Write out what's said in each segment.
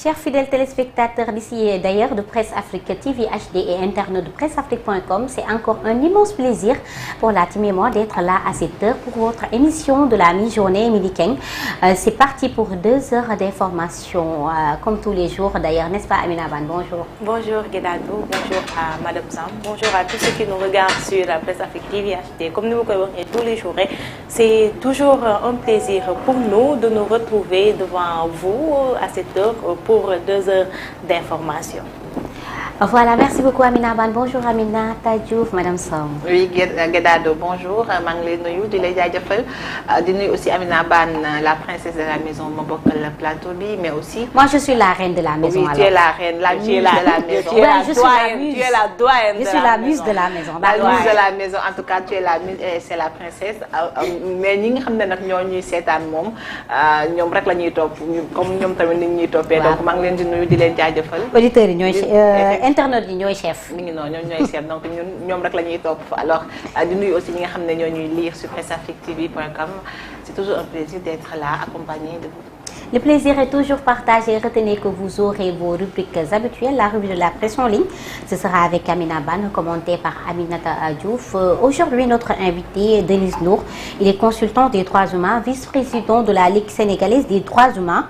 Chers fidèles téléspectateurs d'ici et d'ailleurs de Presse Afrique TV HD et internautes de presseafrique.com, c'est encore un immense plaisir pour la team et moi d'être là à cette heure pour votre émission de la mi-journée Midi King. C'est parti pour 2 heures d'information, comme tous les jours d'ailleurs, n'est-ce pas Amina Ban? Bonjour. Bonjour Guédado, bonjour à Madame Sam, bonjour à tous ceux qui nous regardent sur la Presse Afrique TV HD. Comme nous le voyons tous les jours, c'est toujours un plaisir pour nous de nous retrouver devant vous à cette heure pour 2 heures d'information. Voilà, merci beaucoup Amina Ban. Bonjour Amina Tadjouf, Madame Sam. Oui, Guédado, bonjour. Manglé Noyou, de Diadjafel. De nous aussi Amina Ban, la princesse de la maison, le plateau, mais aussi. Moi, je suis la reine de la maison. Oui, tu es la reine, la muse de la maison. Je suis la muse. Tu es la doyenne. Je suis la muse de la maison. La muse de la maison. En tout cas, tu es la muse et c'est la princesse. Mais nous savons que nous sommes à mom. Nous sommes la nuit top. Comme nous sommes la nuit top. Donc, Manglé Noyou, de Diadjafel. Auditeurs, internet yi ñooy chef. mi ngi noonu ñoom ñooy chef donc ñoom rek la ñuy topp alors di nuyu aussi ñi nga xam ne ñoo ñuy lire sur presseafricetv.com. C'est toujours un plaisir d'être là accompagné de vous. Le plaisir est toujours partagé. Retenez que vous aurez vos rubriques habituelles. La rubrique de la presse en ligne, ce sera avec Amina Ban, commentée par Aminata Diouf. Aujourd'hui, notre invité, Denis Nour, il est consultant des droits humains, vice-président de la Ligue sénégalaise des droits humains.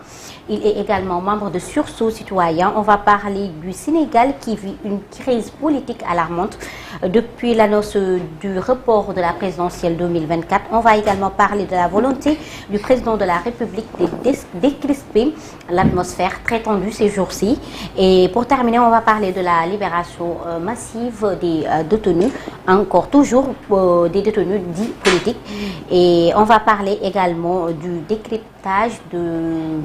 Il est également membre de Sursaut Citoyen. On va parler du Sénégal qui vit une crise politique alarmante depuis l'annonce du report de la présidentielle 2024. On va également parler de la volonté du président de la République de décrisper l'atmosphère très tendue ces jours-ci. Et pour terminer, on va parler de la libération massive des détenus, encore toujours des détenus dits politiques. Et on va parler également du décryptage de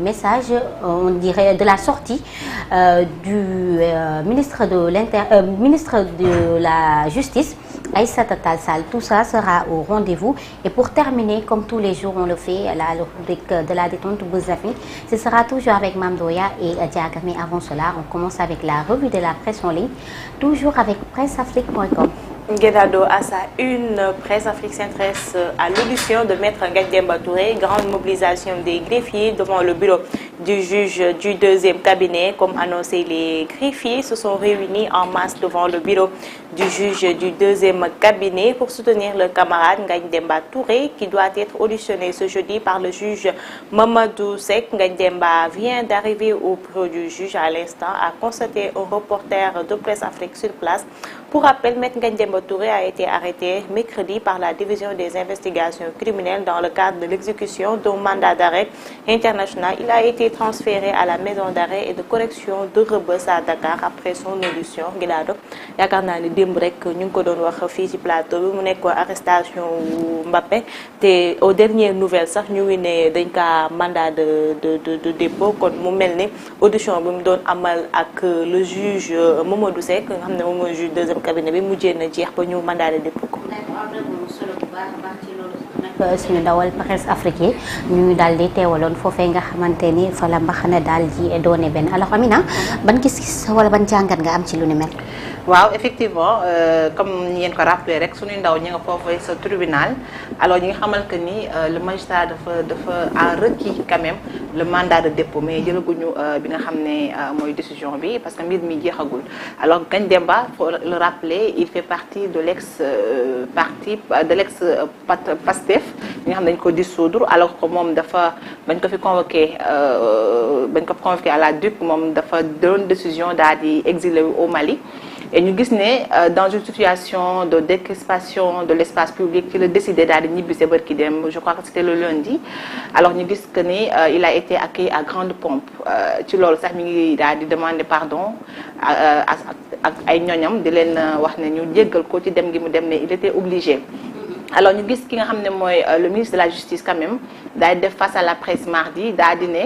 messages, on dirait de la sortie du ministre de la Justice, Aïssata Tall Sall. Tout ça sera au rendez-vous. Et pour terminer, comme tous les jours on le fait, la rubrique de la détente Bouzafi, ce sera toujours avec Mamdoya et Diaga. Mais avant cela, on commence avec la revue de la presse en ligne, toujours avec presseafrique.com. Guédado, à sa une, Presse Afrique s'intéresse à l'audition de Maître Ngagne Demba Touré. Grande mobilisation des greffiers devant le bureau du juge du deuxième cabinet. Comme annoncé, les greffiers se sont réunis en masse devant le bureau du juge du deuxième cabinet pour soutenir le camarade Ngagne Demba Touré qui doit être auditionné ce jeudi par le juge Mamadou Seck. Ngagne Demba vient d'arriver au bureau du juge à l'instant, a constaté un reporter de Presse Afrique sur place. Pour rappel, Maître Ngagne Demba Touré a été arrêté mercredi par la division des investigations criminelles dans le cadre de l'exécution d'un mandat d'arrêt international. Il a été transféré à la maison d'arrêt et de correction de Rebeuss à Dakar après son audition. Guédado yaakaar naa ni démb rek ñu ngi ko doon wax fii ci plateau bi mu nekk arrestation Mbappé te aux dernières nouvelles sax ñu ngi ne dañ ka mandat de dépôt kon mu mel ni audition bi mu doon amal ak le juge Mamadou Seck nga xam ne moom mooy juge deuxième cabinet bi mujjee na jeex ba ñu mandat de dépôt ko. suñu ndawal presse africaine ñu daal di teewaloon foofee nga xamante ni fa la mbaxane daal di doone benn. Alors Amina, ban gis-gis wala ban jàngat nga am ci lu ni mel. waaw effectivement comme ni ngeen ko rappelé rek suñuy ndaw ñi nga foofu sa tribunal alors ñi nga xamal que ni le magistrat dafa a requis quand même le mandat de dépôt mais jëlaguñu bi nga xam ne mooy décision bi parce que mbir mi jeexagul. Alors Ngagne Demba, faut le rappeler, il fait partie de l'ex Pastef ñi nga xam ne dañ ko dissoudre alors que moom dafa bañ ko fi convoqué à la DUC moom dafa doon décision daal di exilé au Mali. Et nous avons dans une situation de décrispation de l'espace public, il a décidé d'aller Nibissé Berkidem, je crois que c'était le lundi. Alors nous avons il a été accueilli à grande pompe. Tu l'as dit, il a demandé pardon à ñoñam di leen wax ne ñu jéggal ko ci dem gi mu dem ne il était obligé. Alors nous avons ki nga xam ne mooy le ministre de la Justice quand même daal def face à la presse mardi daal di ne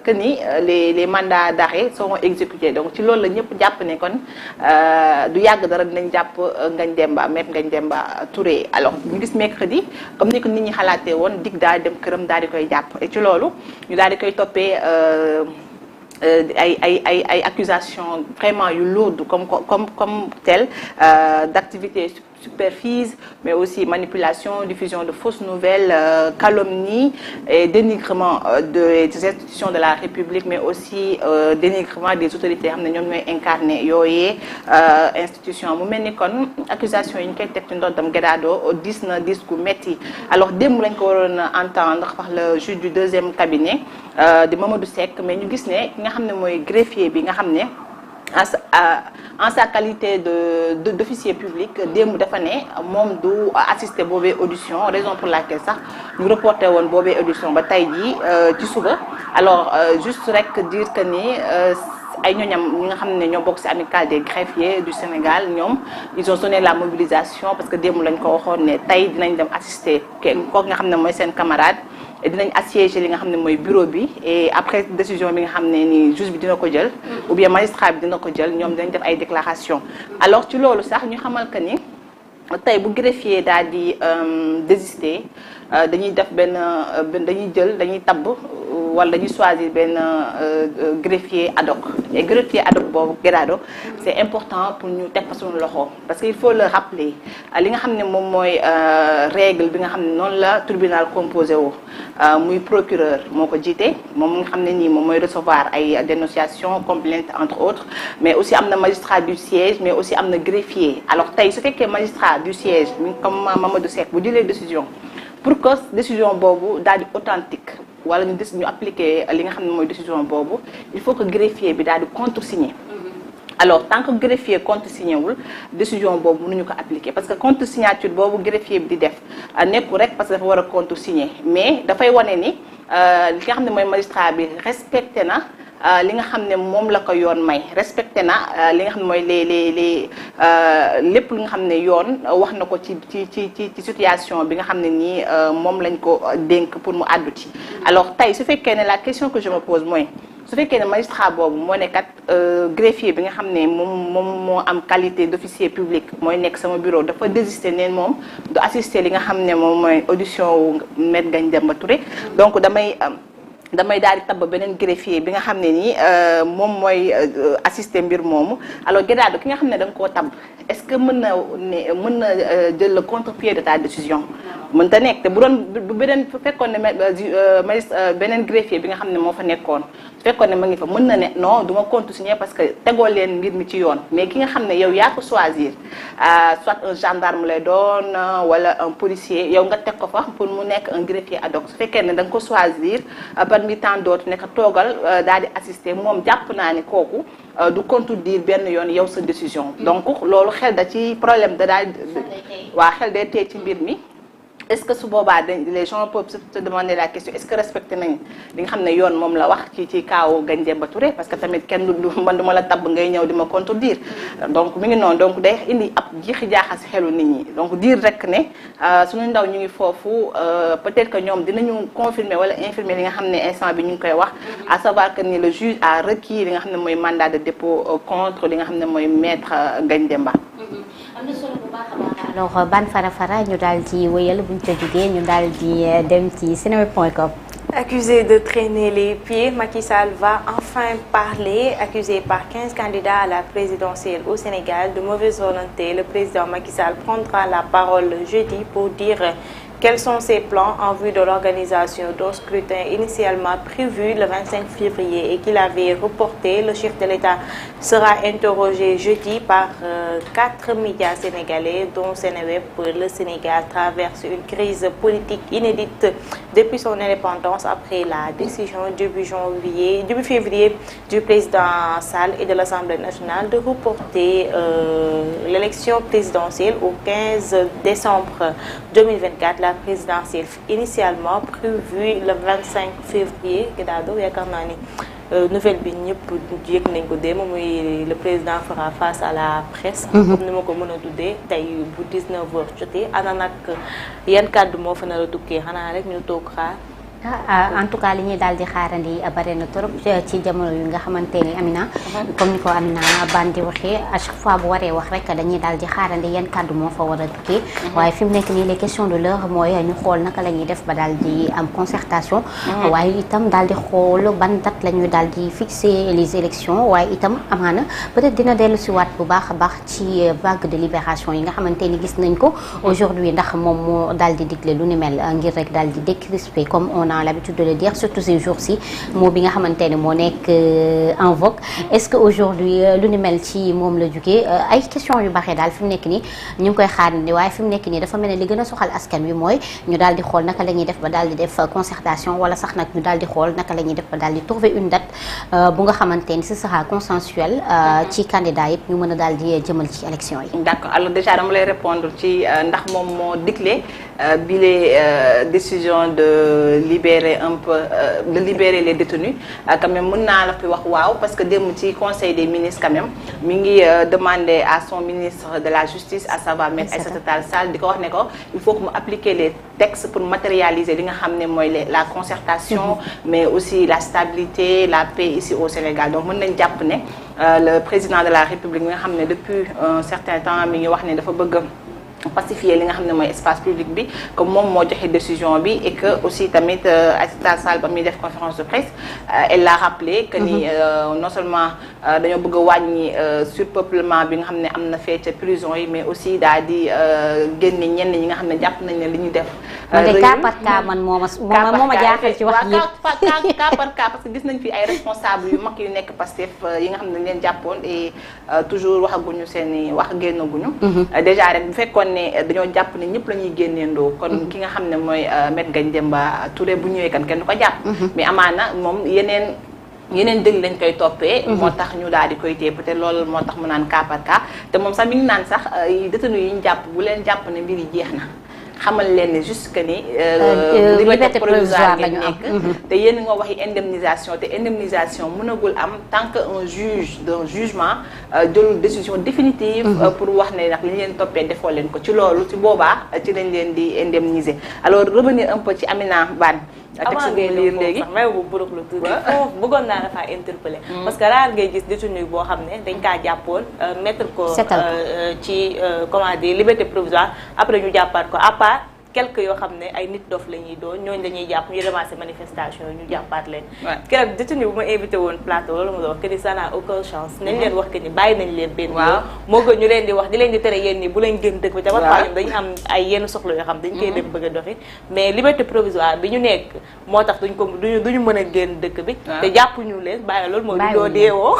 que ni les mandats d'arrêt seront exécutés. Donc ci loolu la ñëpp jàpp ne kon du yàgg dara dinañ jàpp Ngagne Demba Maître Ngagne Demba Touré. Alors ñu gis mercredi comme ni ko nit ñi xalaatee woon dig daal dem këram daal di koy jàpp et ci loolu ñu daal di koy toppee ay accusations vraiment yu lourdes comme telles d'activités superfise, mais aussi manipulation, diffusion de fausses nouvelles, calomnie et dénigrement des institutions de la République, mais aussi dénigrement des autorités xam ne ñoom ñooy incarné yooyee institution mu mel ni kon accusation yi ñu koy teg ci ndoddam Guédado dis gu metti. Alors démb lañ ko waroon entendre par le juge du deuxième cabinet di Mamadou Seck, mais ñu gis ne ki nga xam ne mooy greffier bi nga xam ne en sa qualité d'officier public démb dafa ne moom du assister boobee audition, raison pour laquelle sax ñu reporté woon boobee audition ba tey jii ci suba. Alors juste rek dire que ni ay ñooñam ñi nga xam ne ñoo bokk ci amicale des greffiers du Sénégal ñoom ils ont sonné la mobilisation parce que démb lañ ko waxoon ne tey dinañ dem assister kooku nga xam ne mooy seen camarade et dinañ assiéger li nga xam ne mooy bureau bi et après décision bi nga xam ne ni juge bi dina ko jël ou bien magistrat bi dina ko jël ñoom dinañ def ay déclaration. Alors ci loolu sax ñu xamal que ni tey bu greffier daal di désister dañuy def dañuy tabb wala dañuy choisir benn greffier ad hoc. Et greffier ad hoc boobu Guédado c'est important pour ñu teg fa suñu loxo parce que il faut le rappeler li nga xam ne moom mooy règle bi nga xam ne noonu la tribunal composé wu muy procureur moo ko jiite moom nga xam ne nii moom mooy recevoir ay dénonciations complaintes entre autres, mais aussi am na magistrat du siège, mais aussi am na greffier. Alors tey su fekkee magistrat du siège comme Mamadou Seck bu jëlee décision pour que décision boobu daal di authentique wala ñu appliquer li nga xam ne mooy décision boobu, il faut que greffier bi daal di contresigner. Alors tant que greffier contresigné wul décision boobu mënuñu ko appliquer parce que contre-signature boobu greffier bi di def nekkul rek parce que dafa war a contresigner, mais dafay wane ni li nga xam ne mooy magistrat bi respecté na li nga xam ne moom la ko yoon may, respecté na li nga xam ne mooy lépp li nga xam ne yoon wax na ko ci situation bi nga xam ne nii moom lañ ko dénk pour mu àddu ci. Alors tey su fekkee ne la question que je me pose mooy su fekkee ne magistrat boobu moo nekkat greffier bi nga xam ne moom moo am qualité d'officier public mooy nekk sama bureau dafa désister neen moom du assister li nga xam ne moom mooy audition wu Maître Ngagne Demba Touré, donc damay daal di tabb beneen greffier bi nga xam ne nii moom mooy assister mbir moomu. Alors Guédado ki nga xam ne da nga koo tabb est-ce que mën na jël le contre-pied de ta décision? mënta nekk te bu fekkoon ne beneen greffier bi nga xam ne moo fa nekkoon su fekkoon ne ma ngi fa mën na ne non du ma contresigner parce que tegoo leen mbir mi ci yoon, mais ki nga xam ne yow yaa ko choisir soit un gendarme lay doon wala un policier yow nga teg ko fa pour mu nekk un greffier ad hoc, su fekkee ne da nga ko choisir parmi tant d'autres nekk toogal daal di assister, moom jàpp naa ne kooku du contredire benn yoon yow sa décision. Donc loolu xel da ci problème da daal waa xel day tey ci mbir mi. Est-ce que su boobaa les gens peuvent se demander la question est-ce que respecté nañ li nga xam ne yoon moom la wax ci kaawu Ngagne Demba Touré, parce que tamit kenn man duma la tabb ngay ñëw di ma contredire. Donc mi ngi noonu, donc day indi ab jiixi jaaxa si xelu nit ñi. Donc dire rek ne suñu ndaw ñu ngi foofu peut-être que ñoom dinañu confirmer wala infirmer li nga xam ne instant bi ñu ngi koy wax, à savoir que ni le juge a requis li nga xam ne mooy mandat de dépôt contre li nga xam ne mooy maître Ngagne Demba. am na solo bu baax a baax. Alors ban fara ñu daal di wéyal bu ñu ca jugee ñu daal di dem ci Seneweb.com. Accusé de traîner les pieds, Macky Sall va enfin parler. Accusé par 15 candidats à la présidentielle au Sénégal de mauvaise volonté, le président Macky Sall prendra la parole jeudi pour dire quels sont ses plans en vue de l'organisation d'un scrutin initialement prévu le 25 février et qu'il avait reporté. Le chef de l'État sera interrogé jeudi par 4 médias sénégalais, dont Seneweb. Le Sénégal traverse une crise politique inédite depuis son indépendance après la décision début février du président Sall et de l'Assemblée nationale de reporter l'élection présidentielle au 15 décembre 2024. La présidentielle initialement prévue le 25 février. Guédado yaakaar naa ni nouvelle bi ñëpp yëg nañ ko démb muy le président fera face à la presse. comme ni ma ko mën a tuddee tey bu 19h jotee ana nag yan kàddu moo fa nar a tukkee xanaa rek ñu toog xaar. en tout cas li ñuy daal di xaarandi bare na trop ci jamono yu nga xamante ni Amina comme ni ko Amina Bane di waxee à chaque fois bu waree wax rek dañuy daal di xaarandi yan kàddu moo fa war a tukkee waaye fi mu nekk nii les questions de l'heure mooy ñu xool naka la ñuy def ba daal di am concertation waaye itam daal di xool ban date la ñuy daal di fixer les élections waaye itam amaana peut-être dina dellu si waat bu baax a baax ci vague de libération yi nga xamante ni gis nañ ko aujourd'hui ndax moom moo daal di digle lu ni mel ngir rek daal di décrisper comme on a l'habitude de le dire surtout ces jours-ci moo bi nga xamante ne moo nekk en vogue est-ce que aujourd'hui lu ni mel ci moom la jugee ay questions yu baxee daal fi mu nekk nii ñu ngi koy xaarandi waaye fi mu nekk nii dafa mel ne li gën a soxal askan wi mooy ñu daal di xool naka la ñuy def ba daal di def concertation wala sax nag ñu daal di xool naka la ñuy def ba daal di trouver une date bu nga xamante ni ce sera consensuel ci candidat yëpp ñu mën a daal di jëmal ci élection yi. D'accord, alors déjà dama lay répondre ci ndax moom moo digle bi les décisions de libérer un peu de libérer les détenus quand même mën naa la fi wax waaw parce que démb ci conseil des ministres quand même mi ngi demander à son ministre de la justice à savoir Maître Aïssata Tall Sall di ko wax ne ko il faut que mu appliquer les textes pour matérialiser li nga xam ne mooy la concertation mais aussi la stabilité la paix ici au Sénégal donc mën nañ jàpp ne le président de la République mi nga xam ne depuis un certain temps mi ngi wax ne dafa bëgg pacifier li nga xam ne mooy espace public bi comme moom moo joxe décision bi et que aussi tamit Aïssata Sall ba muy def conférence de presse elle l'a rappelé que ni non seulement dañoo bëgg a wàññi surpeuplement bi nga xam ne am na fee ca prison yi mais aussi daal di génne ñenn ñi nga xam ne jàpp nañ ne li ñu def. cas par cas man moo ma jaaxal ci wax yëpp cas par cas parce que gis nañ fi ay responsables yu mag yu nekk Pastef yi nga xam ne dañ leen jàppoon et toujours waxaguñu seen i wax génnaguñu. déjà rek bu fekkoon ne dañoo jàpp ne ñëpp la ñuy génneendoo kon ki nga xam ne mooy Maître Ngagne Demba Touré bu ñëwee kan kenn du ko jàpp mais amaana moom yeneen dëgg lañ koy toppee moo tax ñu daal di koy téye peut-être loolu moo tax mu naan cas par cas te moom sax mi ngi naan sax détenu yi ñu jàpp bu leen jàpp ne mbir yi jeex na xamal leen ne juste que ni liberté provisoire ngeen nekk te yéen nga waxi indemnisation te indemnisation mënagul am tant que un juge d'un jugement jëlul décision définitive pour wax ne nag li ñu leen toppee defoo leen ko ci loolu ci boobaa ci lañ leen di indemniser alors revenir un peu ci Amina Bane avant ngay liir léegi sax may bu burux lu tuuti foofu bëggoon naa dafa interpeller parce que rare ngay gis détenu boo xam ne dañ kaa jàppoon mettre ko ci comment dire liberté provisoire après ñu jàppaat ko à part quelques yoo xam ne ay nit dof la ñuy doon ñooñu dañuy jàpp ñu ramassé manifestation yi ñu jàppaat leen keroog détenu bu ma invité woon plateau loolu ma doon wax que ni ça n'a aucune chance nañ leen wax que ni bàyyi nañ leen benn yoon moo gën ñu leen di wax di leen di tere yéen ni bu leen gën dëkk bi te parfois ñoom dañu am ay yenn soxla yoo xam dañ koy dem bëgg a doxi mais liberté provisoire bi ñu nekk moo tax duñu mën a génn dëkk bi te jàpp ñu leen bàyyi loolu mooy du doo deewoo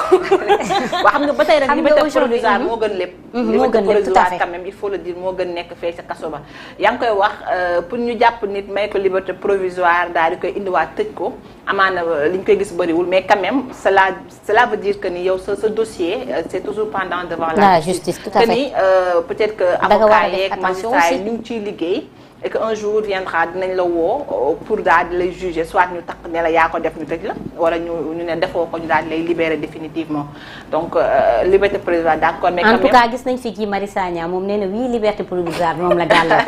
waa xam nga ba tey rek liberté provisoire moo gën lépp liberté provisoire quand même il faut le dire moo gën nekk fee ca kaso ba yaa ngi koy wax pour ñu jàpp nit may ko liberté provisoire daal di koy indiwaat tëj ko amaana li ñu koy gis bëriwul mais quand même cela veut dire que ni yow sa dossier c'est toujours pendant devant la justice tout à fait que ni peut-être que avocat yeeg magistrat yi ñu ngi ciy liggéey et que un jour viendra dinañ la woo pour daal di lay juger soit ñu takk ne la yaa ko def ñu tëj la wala ñu ne defoo ko ñu daal di lay libérer définitivement donc liberté provisoire d'accord mais en tout cas gis nañ fi Guy Marius Sagna moom nee na oui liberté provisoire moom la gàllal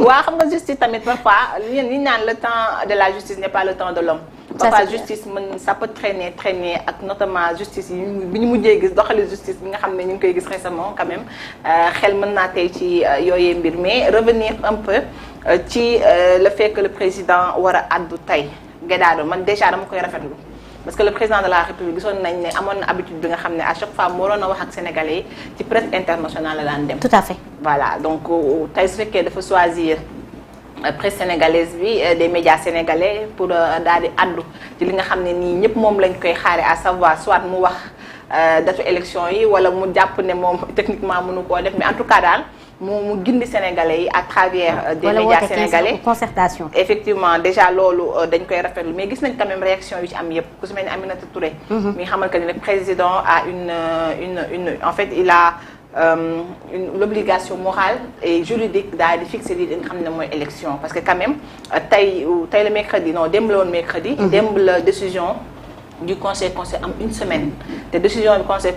waaw xam nga justice tamit parfois li naan le temps de la justice n'est pas le temps de l'homme parfois justice mën ça peut traîner ak notamment justice yi bi ñu mujjee gis doxali justice bi nga xam ne ñu ngi koy gis récemment quand même xel mën naa tey ci yooyee mbir mais revenir un peu ci le fait que le président war a addu tey Guédado man déjà dama koy rafetlu parce que le président de la République gisoon nañ ne amoon na habitude bi nga xam ne à chaque fois moo waroon a wax ak sénégalais yi ci presse internationale la daan dem. tout à fait voilà donc tey su fekkee dafa choisir presse sénégalaise bi des médias sénégalais pour daal di addu ci li nga xam ne nii ñëpp moom lañ koy xaare à savoir soit mu wax datu élection yi wala mu jàpp ne moom techniquement mënu koo def mais en tout cas daal mu gindi sénégalais yi à travers des médias sénégalais concertation effectivement déjà loolu dañ koy rafetlu mais gis nañ quand même réaction yu ci am yëpp ku si mel ni Aminata Touré mi nga xamal que ni le président a une en fait il a l'obligation morale et juridique daal di fixer lii nga xam ne mooy élection parce que quand même tey le mercredi non démb la woon mercredi démb la décision du conseil am une semaine te décision du conseil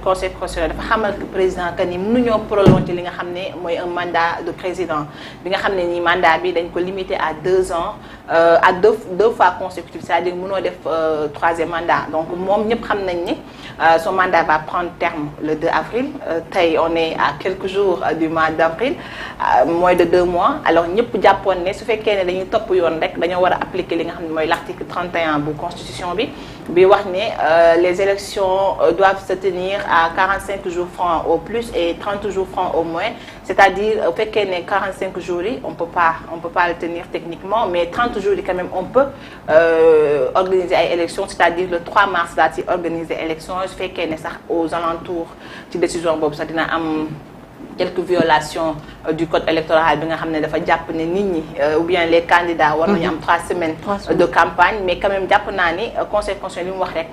constitutionnel dafa xamal que président que ni mënuñoo prolonger li nga xam ne mooy un mandat de président bi nga xam ne nii mandat bi dañ ko limité à 2 ans à deux fois consécutifs, c'est-à-dire mënoo def troisième mandat. Donc moom ñëpp xam nañ ni son mandat va prendre terme le 2 avril. Tey on est à quelques jours du mois d'avril, moins de 2 mois. Alors ñëpp jàppoon ne su fekkee ne dañuy topp yoon rek dañoo war a appliquer li nga xam ne mooy l'article 31 bu constitution bi wax ne les élections doivent se tenir à 45 jours francs au plus et 30 jours francs au moins. C'est-à-dire bu fekkee ne 45 jours yi on peut pas le tenir techniquement, mais 30 jours yi quand même on peut organiser ay élections, c'est-à-dire le 3 mars daal ci organiser élections su fekkee ne sax aux alentours ci décision boobu sax dina am quelques violations du code électoral bi nga xam ne dafa jàpp ne nit ñi ou bien les candidats war nañu am 3 semaines de campagne, mais quand même jàpp naa ni conseil constitutionnel li mu wax rek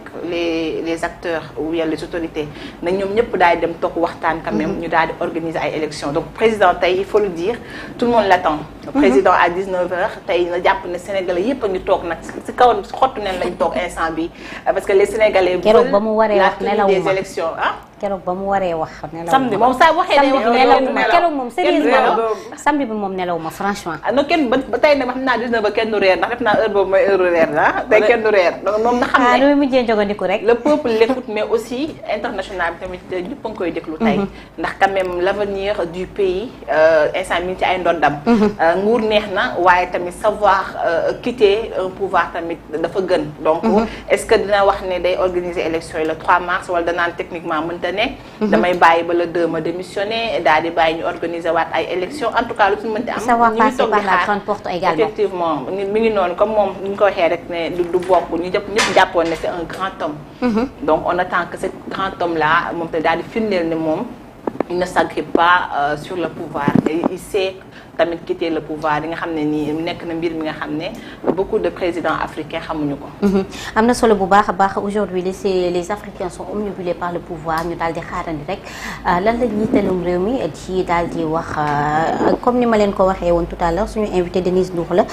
les acteurs ou bien les autorités na ñoom ñëpp daal dem toog waxtaan quand même ñu daal di organiser ay élections. Donc président tey il faut le dire, tout le monde l'attend. Président à 19h tey na jàpp ne Sénégalais yëpp a ngi toog nag si kaw xottu neen lañ toog instant bi parce que les Sénégalais veulent la tenue des élections. keroog ba mu waree wax nelaw samedi moom saa waxee day wax nelawuma keroog moom sérieusement samedi bi moom nelawuma franchement. non kenn ba tey nag xam naa 19 ba kenn du reer ndax def naa heure boobu mooy heure reer la tey kenn du reer donc moom na xam ne lu mujjee jogandiku rek le peuple l'écoute, mais aussi international bi tamit ñëpp a ngi koy déglu tey ndax quand même l'avenir du pays instant mi ci ay ndoddam nguur neex na waaye tamit savoir quitter un pouvoir tamit dafa gën. Donc est-ce que dina wax ne day organiser élection yi le 3 mars wala danaan techniquement mënta damay bàyyi ba le 2 ma démissionné daal di bàyyi ñu organiser waat ay élections. En tout cas lu ci mënti am savoir passer par la grande porte également. Effectivement mi ngi noonu comme moom ni ñu ko waxee rek ne du bokk ñu ñëpp jàppoon ne c'est un grand homme. Donc on attend que ce grand homme là moom te daal di firndeel ne moom il ne s'agrippe pas sur le pouvoir et il sait tamit quitter le pouvoir yi nga xam ne nii nekk na mbir mi nga xam ne beaucoup de présidents africains xamuñu ko. am na solo bu baax a baax aujourd'hui les Africains sont omnibulés par le pouvoir ñu daal di xaarandi rek lan la njiitalum réew mi ci daal di wax comme ni ma leen ko waxee woon tout à l'heure suñu invité Denise Ndour la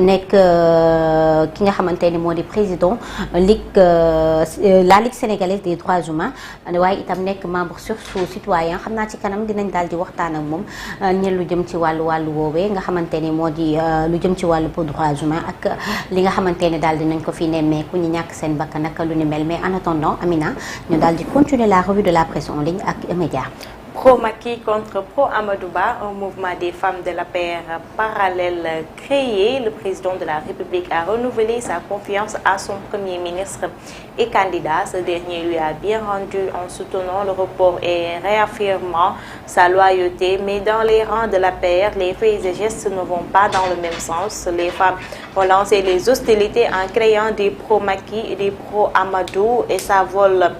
nekk ki nga xamante ni moo di président la Ligue sénégalaise des droits humains waaye itam nekk membre surtout citoyen xam naa ci kanam dinañ daal di waxtaan ak moom ñen lu jëm ci wàllu woowee nga xamante ni moo di lu jëm ci wàllu pour droits humains ak li nga xamante ni daal dinañ ko fi nemmeeku ñu ñàkk seen bakkan naka lu ni mel. Mais en attendant Amina ñu daal di continuer la revue de la presse en ligne ak média. Pro-Macky contre pro-Amadouba, un mouvement des femmes de l'APR parallèle créé. Le président de la République a renouvelé sa confiance à son premier ministre et candidat. Ce dernier lui a bien rendu en soutenant le report et réaffirmant sa loyauté. Mais dans les rangs de l'APR, les faits et gestes ne vont pas dans le même sens. Les femmes ont lancé les hostilités en créant des pro-Macky et des pro-Amadou et ça vole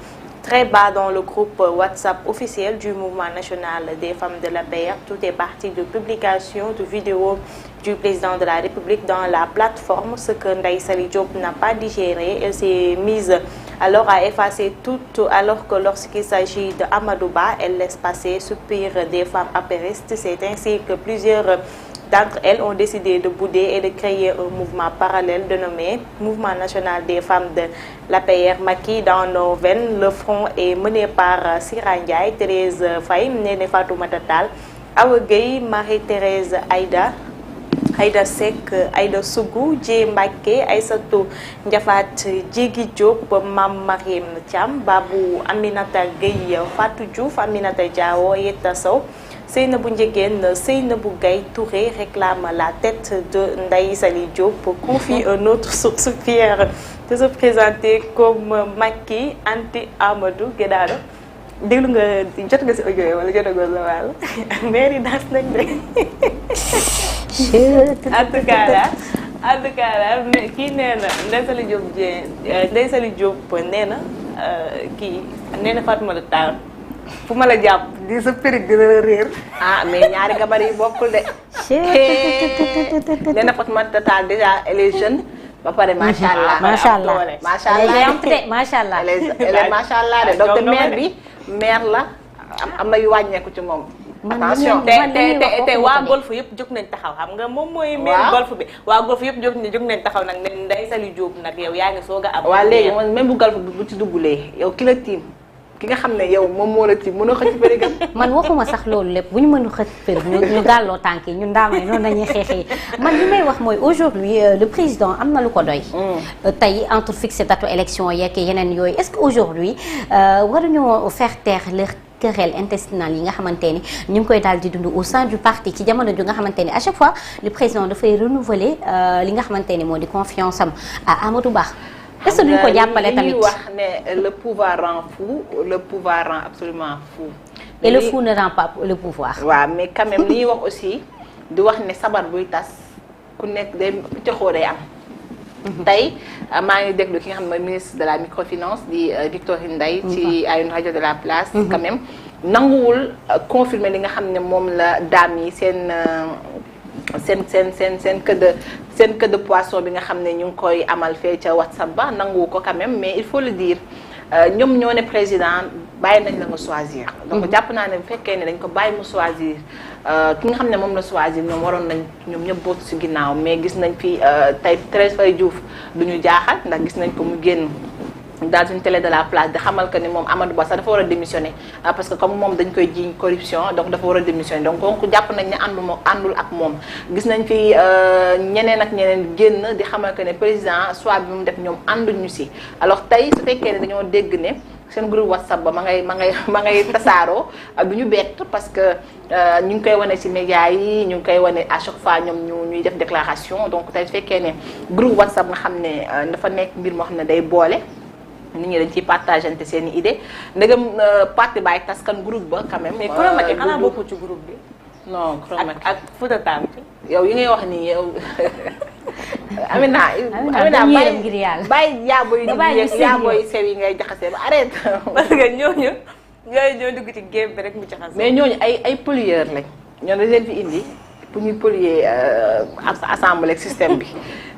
très bas dans le groupe WhatsApp officiel du mouvement national des femmes de l'APR. Tout est parti de publications de vidéos du président de la République dans la plateforme, ce que Ndeye Saly Diop n'a pas digéré. Elle s'est mise alors à effacer tout, alors que lorsqu'il s'agit de Amadouba, elle laisse passer, soupir des femmes apéristes. C'est ainsi que plusieurs d'entre elles ont décidé de bouder et de créer un mouvement parallèle dénommé Mouvement national des femmes de l'APR Macky dans nos veines. Le front est mené par Sira Ndiaye, Thérèse Faye, Néné Fatoumata Tall, Awa Gueye, Marie-Thérèse Aïda Seck, Aïda Sougou, Djé Mbacké, Aïssatou Ndiafat, Djégui Diop, Mam Mariam Thiam, Babou Aminata Gueye, Fatou Diouf, Aminata Diawo, Yetta Sow, Seynabou Ndiéguène, Seynabou Gaye Touré réclame la tête de Ndeye Saly Diop, confie un autre source fière de se présenter comme Macky anti-Amadou Guédaro. déglu nga jot nga si audio yi wala jotagoo la wàll mairie das nañ de en tout cas la kii nee na Ndeye Saly Diop nee na kii nee na Fatoumata Tall fu ma la jàpp di sa périg dina la réer. Mais ñaari gabar yi bokkul de. nee na Fatoumata Tall déjà elle est jeune. ba pare macha allah macha allah macha allah elle est macha allah de donc maire la am na yu wàññeeku ci moom. attention te waa golf yëpp jóg nañ taxaw xam nga moom mooy. maire golf bi waa golf yëpp jóg nañ taxaw nag ne Ndeye Saly Diop nag yow yaa ngi soog a am. waaw léegi même bu golf bu ci duggulee yow ki la tiim ki nga xam ne yow moom moo la ci mënoo xëcc bërigam. man waxuma sax loolu lépp bu ñu mënu xëcc périg ñu gàlloo tànk yi ñun daamay noonu nañuy xeexee man li may wax mooy aujourd'hui le président am na lu ko doy. tey entre fixer date élection yeeg yeneen yooyu est-ce que aujourd'hui waruñoo faire taire leur querelle intestinale yi nga xamante ni ñu ngi koy daal di dund au sein du parti ci jamono ju nga xamante ni à chaque fois le président dafay renouveler li nga xamante ni moo di confiance am à Amadou Ba. est-ce que duñ ko jàppale tamit wax ne le pouvoir rend fou le pouvoir rend absolument fou. et le fou ne rend pas le pouvoir. waaw mais quand même li ñuy wax aussi di wax ne sabar buy tas ku nekk day coxoo day am. tey maa ngi déglu ki nga xam ne mooy ministre de la microfinance di Victorine Ndeye ci à une radio de la place. quand même nanguwul confirmer li nga xam ne moom la daam yi seen queue de poisson bi nga xam ne ñu ngi koy amal fee ca WhatsApp ba nanguwu ko quand même mais il faut le dire ñoom ñoo ne président bàyyi nañ la nga choisir. donc jàpp naa ne bu fekkee ne dañ ko bàyyi mu choisir ki nga xam ne moom la choisir ñoom waroon nañ ñoom ñëpp bootu ci ginnaaw mais gis nañ fi tey Thérèse Faye Diouf du ñu jaaxal ndax gis nañ ko mu génn dans une télé de la place di xamal que ni moom Amadou Ba sax dafa war a démissionner parce que comme moom dañ koy jiiñ corruption donc dafa war a démissionner donc jàpp nañ ne àndul ak moom gis nañ fi ñeneen ak ñeneen génn di xamal que ne président soit bi mu def ñoom ànduñu ci alors tey su fekkee ne dañoo dégg ne seen groupe WhatsApp ba ma ngay tasaaroo du ñu bett parce que ñu ngi koy wane ci médias yi ñu ngi koy wane à chaque fois ñoom ñuy def déclaration donc tey su fekkee ne groupe WhatsApp nga xam ne dafa nekk mbir moo xam ne day boole nit ñi dañ ciy partagante seen i idée ndegam parti baay tas kan groupe ba quand même. mais Kouramaki xanaa bokku ci groupe bi. non Kouramaki ak Fouta Tampi. yow yi ngay wax nii yow. Amina bàyyi ngir yàlla bàyyi yaabooy sew yi ngay jaxase ba arrête. parce que ñooñu ñoo dugg ci game bi rek mu jaxase. mais ñooñu ay pollueurs lañ ñoo dañ leen fi indi pour ñuy polluer assemblée ak système bi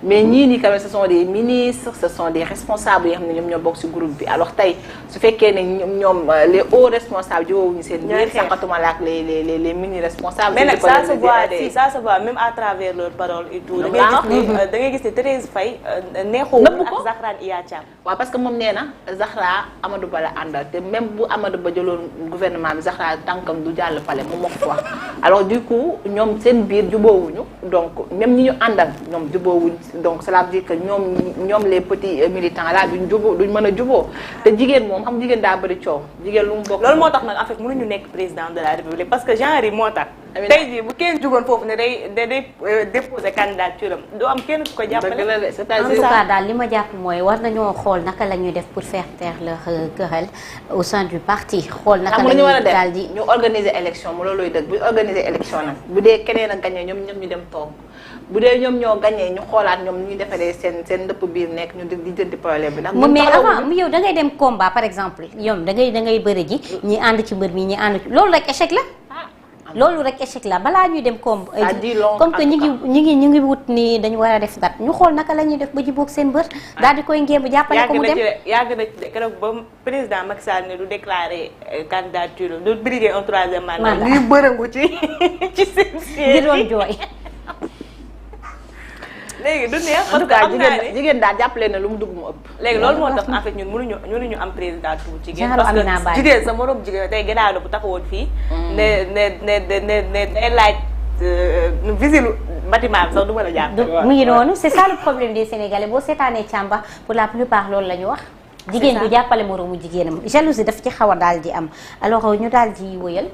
mais ñii nii quand même ce sont des ministres ce sont des responsables yoo xam ne ñoom ñoo bokk ci groupe bi alors tey su fekkee ne ñoom les hauts responsables jiwoowuñu seen biir sànqatuma la ak les mini responsables. mais nag ça se voit si ça se voit même à travers leurs paroles et tout. da ngay gis ne Thérèse Faye neexul ak Zahra Iyane Thiam. waaw parce que moom nee na Zahra Amadou Ba la àndal te même bu Amadou Ba jëloon gouvernement bi Zahra tànkam du jàll pale moom moo ko wax alors du coup ñoom seen biir juboowuñu donc même ñi ñu àndal ñoom juboowuñ donc cela veut dire que ñoom les petits militants là duñ mën a juboo te jigéen moom xam jigéen daa bëri coow jigéen lu mu bokk. loolu moo tax nag en fait mënuñu nekk président de la république parce que genre yi moo tax. tey jii bu kenn jugoon foofu ne day déposer candidature am du am kenn ku ko jàppale. en tout cas daal li ma jàpp mooy war nañoo xool naka la ñuy def pour faire taire leur querelle au sein du parti. xool naka la ñuy daal di ñu organiser élection mu looluy dëgg bu organiser élection nag bu dee keneen a gagné ñoom ñëpp ñu dem toog bu dee ñoom ñoo gagné ñu xoolaat ñoom ñuy defaree seen ndëpp biir nekk ñu di jëndi problème bi. ndax mais avant yow da ngay dem combat par exemple yow da ngay bëri ji ñi ànd ci mbër mi ñi ànd ci loolu rek échec la. loolu rek échec la balaa ñuy dem comme que ñu ngi wut ni dañu war a def date ñu xool naka la ñuy def ba jiboog seen bër daal di koy ngémb jàppale ko mu dem yàgg na ci keroog ba président Macky Sall ne du déclarer candidature du briguer un troisième mandat ñuy bërëngu ci seen di doon jooy léegi du neex en tout cas jigéen daal jàppale na lu mu dugg mu ëpp léegi loolu moo tax en fait ñun mënuñu am président tout jigéen parce que jigéen sa morom jigéen tey gënaado bu taxawoon fii ne laaj visile bâtiment bi sax du mën a jàpp mu ngi noonu c'est ça le problème des Sénégalais boo seetaanee càmba pour la plupart loolu la ñu wax jigéen du jàppale moroomu jigéenam jalousie daf ci xaw a daal di am alors ñu daal di wëyal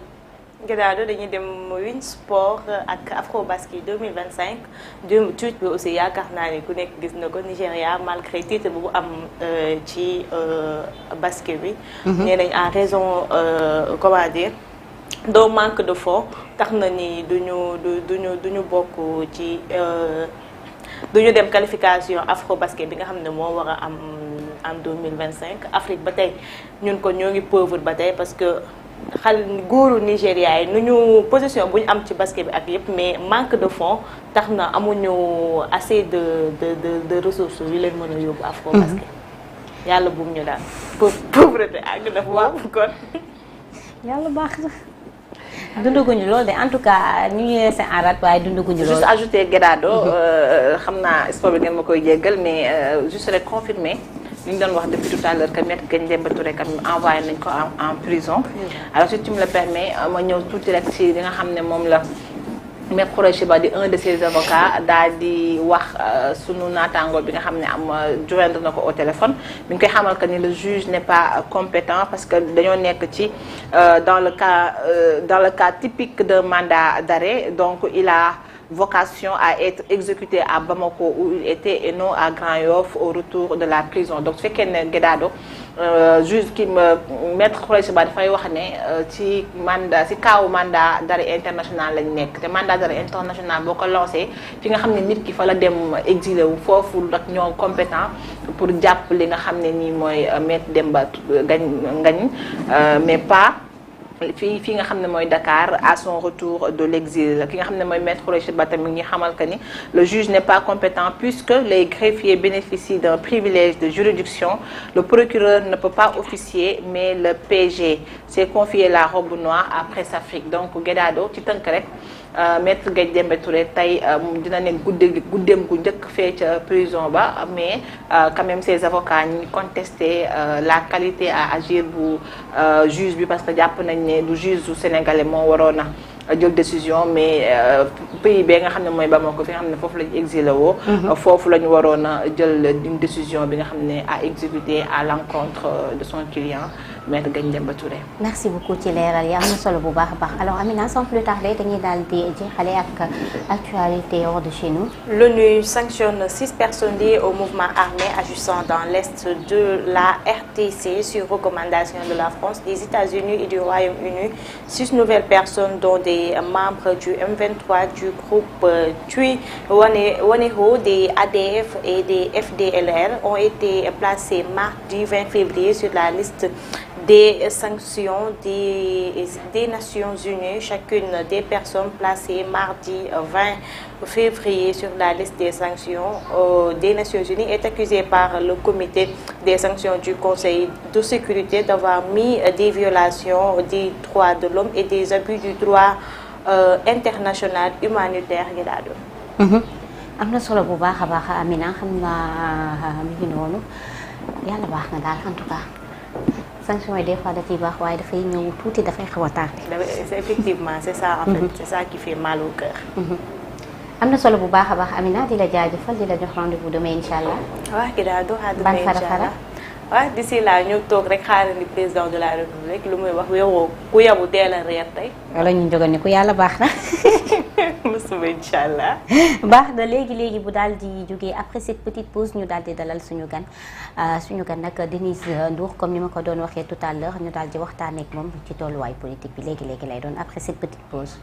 Gënaado dañuy dem Win Sport ak Afrobasket 2025 tuuti bi aussi yaakaar naa ni ku nekk gis na ko Nigéria malgré titre bu am ci basket bi. nee nañ en raison comment dire doo manque de fonds tax na ni duñu bokk ci duñu dem qualification Afrobasket bi nga xam ne moo war a am en 2025 Afrique ba tey ñun ko ñoo ngi pauvre ba tey parce que. góoru Nigéria yi nu ñu position bu ñu am ci basket bi ak yëpp mais manque de fonds tax na amuñu assez de ressources yu leen mën a yóbbu Afro basket yàlla buum ñu daal pauvreté àgg na foofu kon yàlla baax na dundaguñu loolu de en tout cas ñu ngi resté en rate waaye dundaguñu loolu juste ajouter Gënaado xam naa sport bi ngeen ma koy jéggal mais juste rek confirmer ñu doon wax depuis tout à l'heure que Maître Ngagne Demba Touré quand même envoyé nañ ko en prison. Alors si tu me le permets ma ñëw tuuti rek ci li nga xam ne moom la Maître Khoureychi Ba di un de ses avocats daal di wax sunu naataango bi nga xam ne joindre na ko au téléphone mi ngi koy xamal que ni le juge n'est pas compétent parce que dañoo nekk ci dans le cas typique d'un mandat d'arrêt, donc il a vocation à être exécuté à Bamako où il était et non à Grand Yoff au retour de la prison. Donc su fekkee ne Guédado juge ki Maître Khoureychi Ba dafay wax ne ci kaawu mandat d'arrêt international lañ nekk te mandat d'arrêt international boo ko lancé fi nga xam ne nit ki fa la dem exilé wu foofu rek ñoo compétent pour jàpp li nga xam ne nii mooy Maître Demba Ngagne mais pas fii nga xam ne mooy Dakar à son retour de l'exil ki nga xam ne mooy Maître Khoureychi Ba tamit ngi xamal que ni le juge n'est pas compétent puisque les greffiers bénéficient d'un privilège de juridiction. Le procureur ne peut pas officier mais le PG s'est confié la robe noire à Presse Afrique. Donc Guédado ci tënk rek Maître Ngagne Demba Touré tey dina nekk guddeem gu njëkk fee ca prison ba mais quand même ses avocats ñi contesté la qualité à agir bu juge bi parce que jàpp nañ ne du juge su sénégalais moo waroon a jël décision mais pays bee nga xam ne mooy Bamako fi nga xam ne foofu lañu exilé woo foofu la ñu waroon a jël une décision bi nga xam ne à exécuter à l'encontre de son client Maître Ngagne Demba Touré. Merci beaucoup ci leeral yi am na solo bu baax a baax alors Amina sans plus tarder dañuy daal di jeexale ak actualité hors de chez nous. L'ONU sanctionne 6 personnes liées au mouvement armé agissant dans l'est de la RTC sur recommandation de la France, des États-Unis et du Royaume-Uni. 6 nouvelles personnes dont des membres du M23, du groupe Twirwaneho, des ADF et des FDLR ont été placés mardi 20 février sur la liste des sanctions des Nations Unies. Chacune des personnes placées mardi 20 février sur la liste des sanctions des Nations Unies est accusée par le comité des sanctions du Conseil de sécurité d'avoir mis des violations des droits de l'homme et des abus du droit international humanitaire Guédado. am na solo bu baax a baax Amina xam naa mi ngi noonu yàlla baax na daal en tout cas sanction yi des fois dafay baax waaye dafay ñëw tuuti dafay xaw a tardé. Effectivement c'est ça en fait c'est ça qui fait mal au cœur. am na solo bu baax a baax Amina di la jaajëfal di la jox rendez-vous demain incha allah. waaw Guédado ban fara waaw d'ici là ñu toog rek xaarandi président de la république lu muy wax yow ku yabu teel a reer tey. wala ñu jógal ni ku yàlla baax na. musuba incha allah. baax na léegi bu daal di jógee après cette petite pause ñu daal di dalal suñu gan nag Denise Ndour comme ni ma ko doon waxee tout à l'heure ñu daal di waxtaanee ak moom ci tolluwaay politique bi léegi lay doon après cette petite pause.